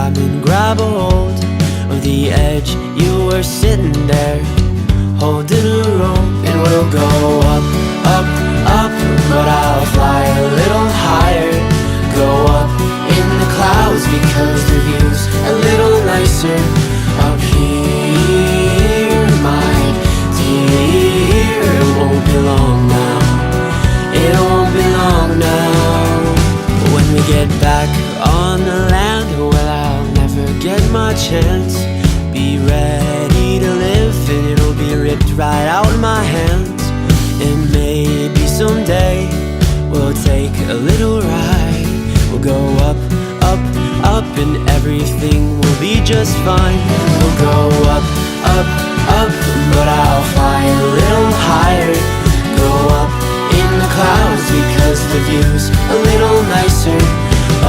time and grab a hold of the edge. You were sitting there, holding a rope, and we'll go up, up, up, but I'll fly a little higher. Go up in the clouds because the view's a little nicer up here, my dear. It won't be long now, it won't be long now. When we get back on the land, well, I'll never get my chance. Be ready to live and it'll be ripped right out of my hands. And maybe someday we'll take a little ride. We'll go up, up, up, and everything will be just fine. We'll go up, up, up, but I'll fly a little higher. Go up in the clouds because the view's a little nicer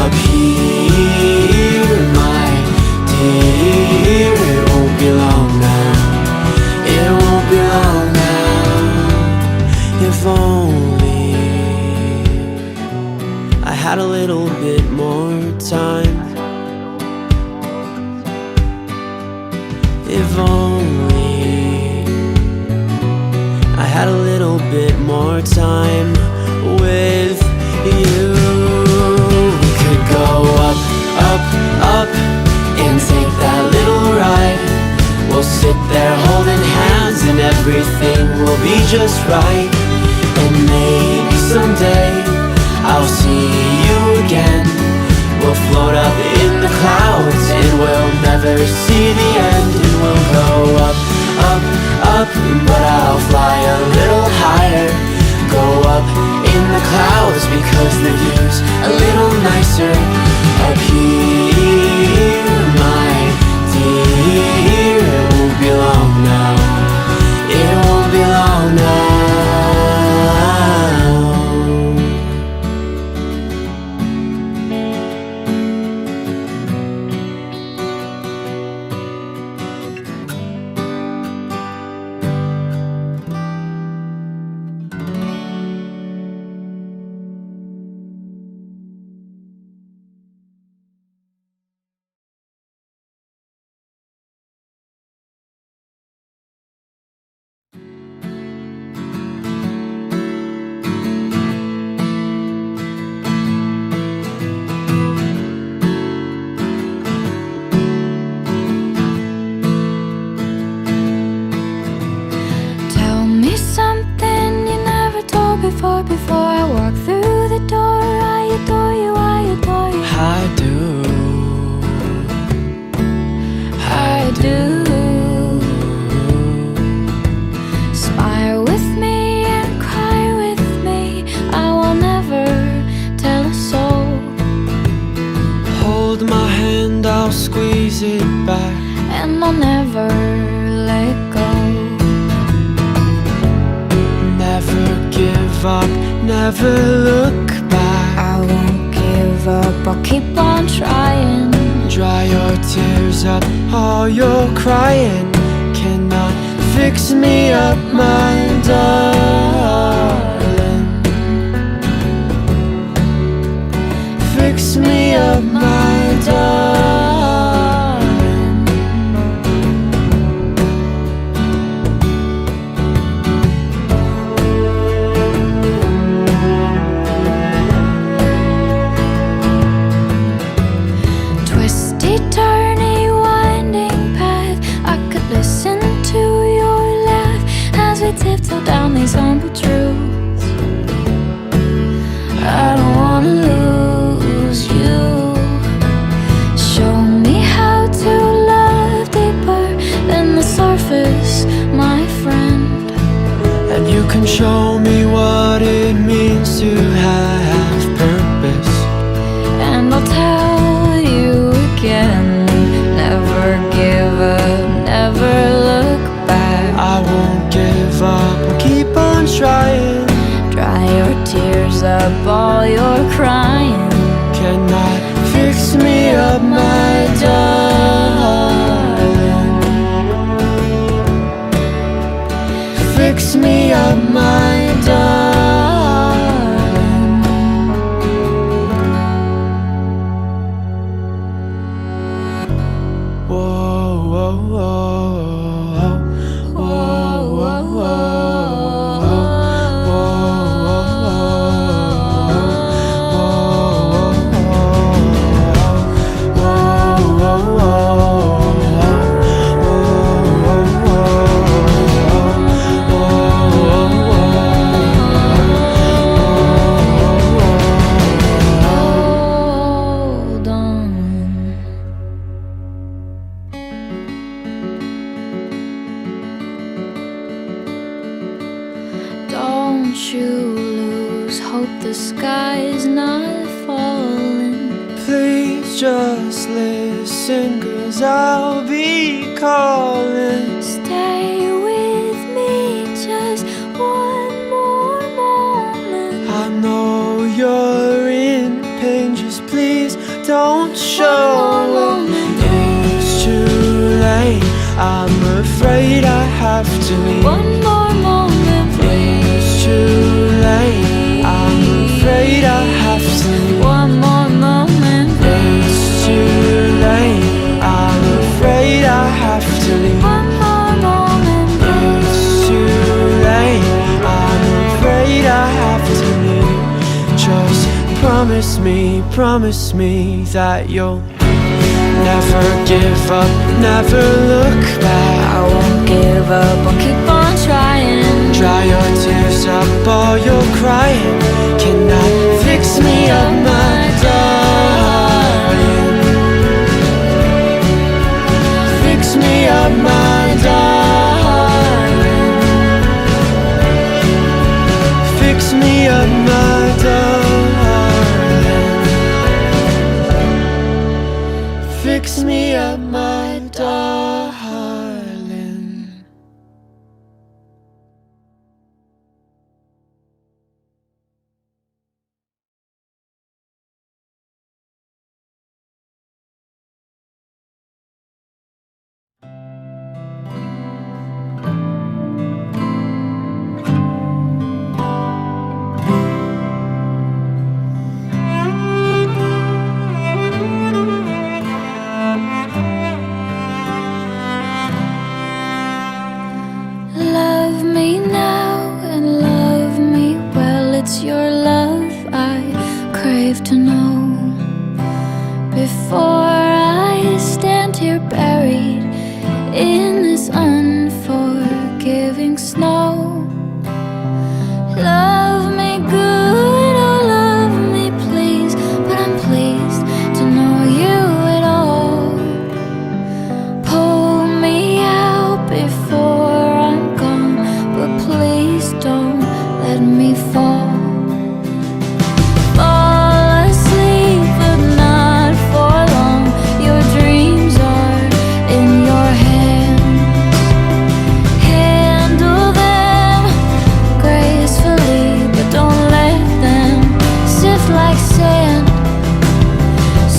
up here, my dear. It won't be long now, it won't be long now. If only I had a little bit more time. If only I had a little bit more time with you. We could go up, up, up, and take that little ride. We'll sit there holding hands and everything will be just right. And maybe someday I'll see you again. We'll float up in the clouds and we'll never see the end. And we'll go up, up, up, but I'll fly a little higher. Go up in the clouds because the view's a little nicer up here, my dear. It won't be long now, it won't be long now. Before I walk through the door, I adore you, I adore you. I do, I do. Smile with me and cry with me. I will never tell a soul. hold my hand, I'll squeeze it back, And I'll never let go. never give up, never look back. I won't give up, I'll keep on trying. Dry your tears up, all your crying cannot fix me up, my darling. Fix me up, my darling. Twisty, turny, winding path. I could listen to your laugh as we tiptoe down these humble truths. I don't wanna lose you. just listen, 'cause I'll be calling. Stay with me just one more moment. I know you're in pain, just please don't show it. It's too late, I'm afraid I have to leave. One more moment, please. It's too late, I'm afraid I have to leave. One more moment, please. It's too late, I'm afraid I have to leave. One more moment, please. It's too late, I'm afraid I have to leave. Just promise me that you'll never give up, never look back. I won't give up, I'll keep on trying. Dry your tears up, all you're crying cannot fix me up, my darling. Fix me up, my darling. Fix me up, my darling. Fix me up, my darling. Love me now and love me well. It's your love I crave to know. Before I stand here buried in this unforgiving snow. Love me good, oh love me please, but I'm pleased to know you at all. Pull me out before I'm gone, but please don't let me fall. Fall asleep, but not for long. Your dreams are in your hands. Handle them gracefully, but don't let them sift like sand.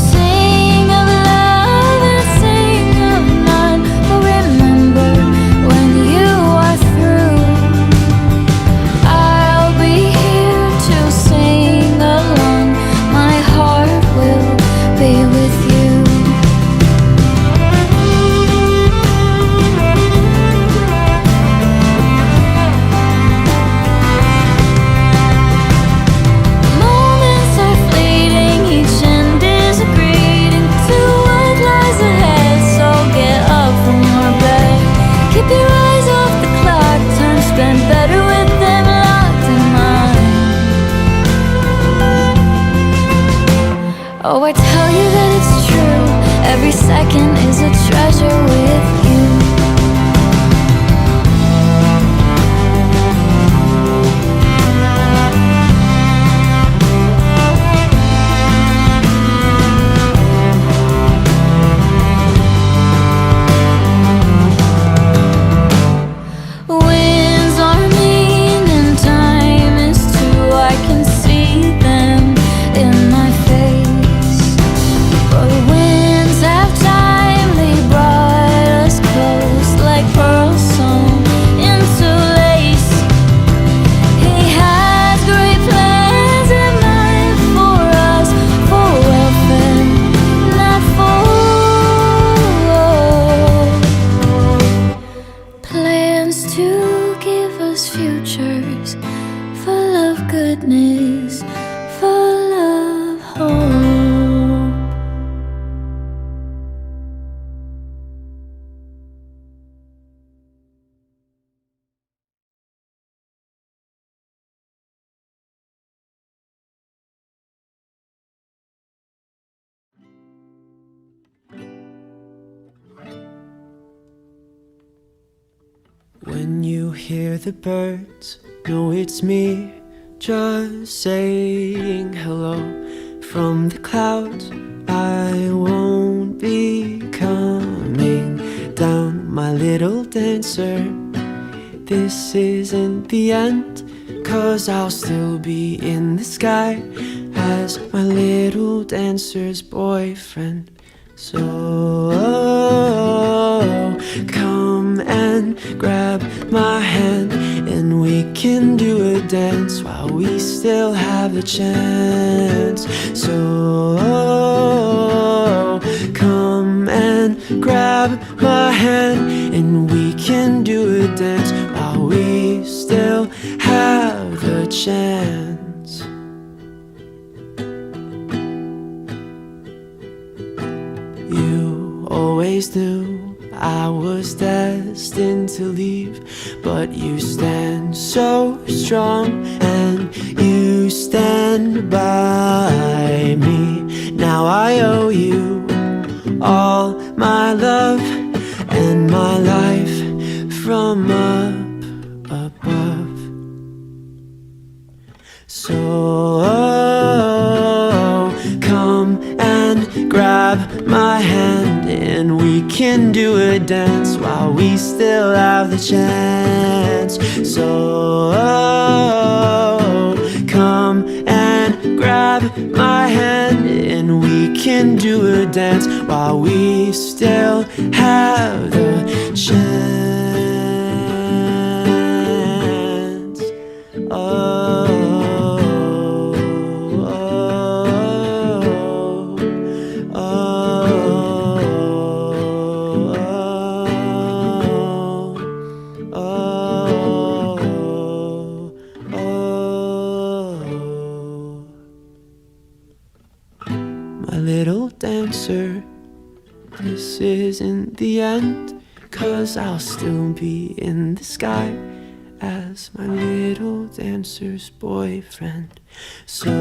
Sing of love and sing of none, but remember when you are through, I'll be here to sing along. My heart will be with you. Moments are fleeting, each end is a greeting to what lies ahead. So get up from your bed, keep your eyes off the clock. Time spent better with them locked in mine. Oh, I tell you that it's true, every second is a treasure with you. Winds are mean and time is too. I can see them in my face, but winds have timely brought us close, like pearls sewn into lace. He has great plans in mind for us, for welfare, not for plans to give us futures full of goodness, full of hope. When you hear the birds, know it's me, just saying hello from the clouds I won't be coming down, my little dancer. This isn't the end, 'cause I'll still be in the sky as my little dancer's boyfriend. So come and grab my hand, and we can do a dance while we still have the chance. So come and grab my hand, and we can do a dance while we still have the chance. You always knew I was destined to leave, but you stand so strong and you stand by me. Now I owe you all my love and my life from up above. So come and grab my hand, and we can do a dance while we still have the chance. So come and grab my hand, and we can do a dance while we still have the chance. My little dancer, this isn't the end, 'cause I'll still be in the sky as my little dancer's boyfriend. So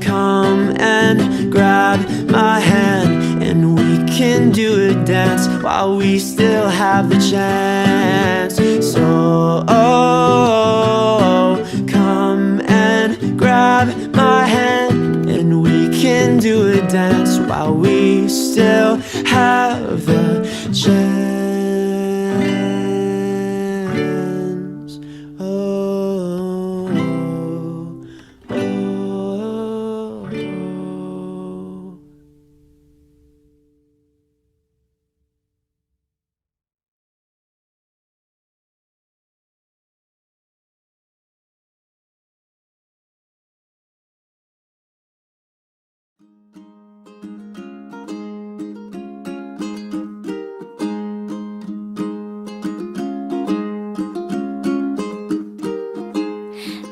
come and grab my hand, and we can do a dance while we still have the chance. So come and grab my hand, and we can do a dance while we still have the chance.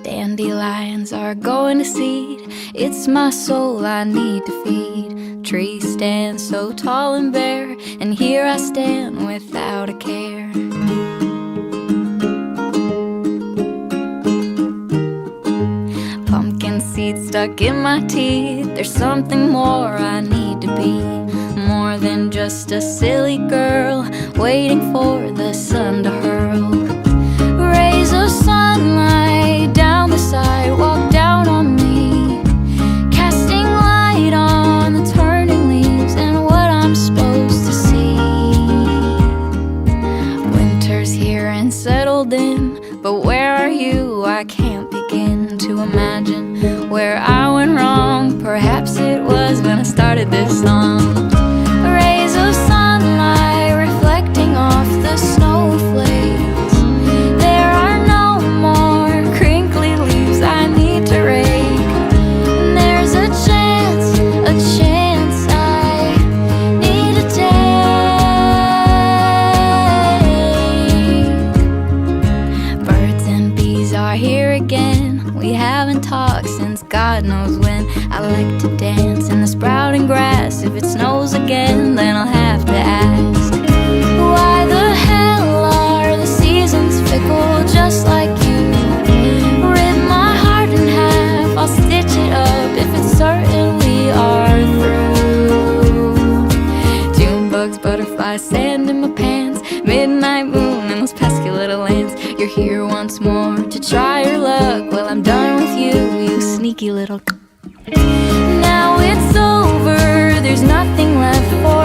Dandelions are going to seed. It's my soul I need to feed. Trees stand so tall and bare, and here I stand without a care. Pumpkin seeds stuck in my teeth. There's something more I need to be. More than just a silly girl waiting for the sun to hurl. Rays of sunlight down the sidewalk, down on me, casting light on the turning leaves and what I'm supposed to see. Winter's here and settled in, but where are you? I can't begin to imagine where I went wrong. Perhaps it was when I started this song. Rays of sunlight reflecting off the snowflakes. There are no more crinkly leaves I need to rake. And there's a chance I need to take. Birds and bees are here again. We haven't talked since God knows when. I like to dance in the sprouting grass. If it snows again, then I'll have to ask, why the hell are the seasons fickle just like you? Rip my heart in half, I'll stitch it up if it's certain we are through. June bugs, butterflies, sand in my pants, midnight moon and those pesky little ants. You're here once more to try your luck. Well, I'm done with you, you sneaky little Now it's over, there's nothing left for